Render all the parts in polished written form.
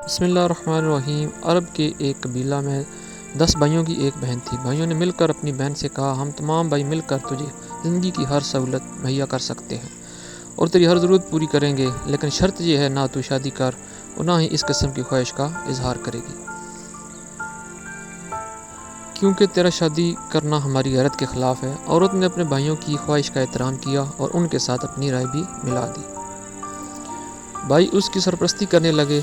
بسم اللہ الرحمن الرحیم۔ عرب کے ایک قبیلہ میں 10 بھائیوں کی ایک بہن تھی۔ بھائیوں نے مل کر اپنی بہن سے کہا، ہم تمام بھائی مل کر تجھے زندگی کی ہر سہولت مہیا کر سکتے ہیں اور تیری ہر ضرورت پوری کریں گے، لیکن شرط یہ ہے نہ تو شادی کر اور نہ ہی اس قسم کی خواہش کا اظہار کرے گی، کیونکہ تیرا شادی کرنا ہماری غیرت کے خلاف ہے۔ عورت نے اپنے بھائیوں کی خواہش کا احترام کیا اور ان کے ساتھ اپنی رائے بھی ملا دی۔ بھائی اس کی سرپرستی کرنے لگے،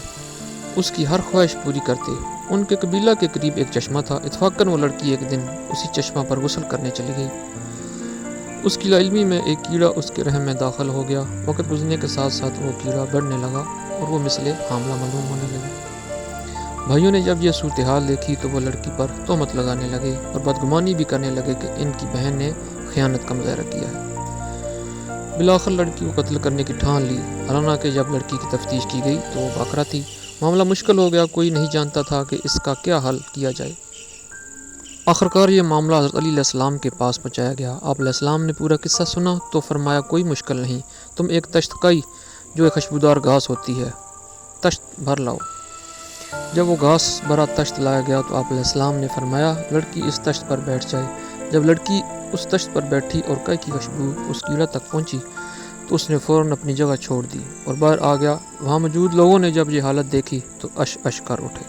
اس کی ہر خواہش پوری کرتے۔ ان کے قبیلہ کے قریب ایک چشمہ تھا۔ اتفاقاً وہ لڑکی ایک دن اسی چشمہ پر غسل کرنے چلی گئی۔ اس کی لاعلمی میں ایک کیڑا اس کے رحم میں داخل ہو گیا۔ وقت گزرنے کے ساتھ ساتھ وہ کیڑا بڑھنے لگا اور وہ مثل حاملہ معلوم ہونے لگی۔ بھائیوں نے جب یہ صورتحال دیکھی تو وہ لڑکی پر تہمت لگانے لگے اور بدگمانی بھی کرنے لگے کہ ان کی بہن نے خیانت کا مظاہرہ کیا ہے۔ بالآخر لڑکی کو قتل کرنے کی ٹھان لی، حالانکہ جب لڑکی کی تفتیش کی گئی تو وہ باکرہ تھی۔ معاملہ مشکل ہو گیا، کوئی نہیں جانتا تھا کہ اس کا کیا حل کیا جائے۔ آخرکار یہ معاملہ حضرت علی علیہ السلام کے پاس پہنچایا گیا۔ آپ علیہ السلام نے پورا قصہ سنا تو فرمایا، کوئی مشکل نہیں، تم ایک تشت کئی جو ایک خوشبودار گھاس ہوتی ہے، تشت بھر لاؤ۔ جب وہ گھاس بھرا تشت لایا گیا تو آپ علیہ السلام نے فرمایا، لڑکی اس تشت پر بیٹھ جائے۔ جب لڑکی اس تشت پر بیٹھی اور کئی کی خوشبو اس کیڑا تک پہنچی تو اس نے فوراً اپنی جگہ چھوڑ دی اور باہر آ گیا۔ وہاں موجود لوگوں نے جب یہ حالت دیکھی تو اش اش کر اٹھے۔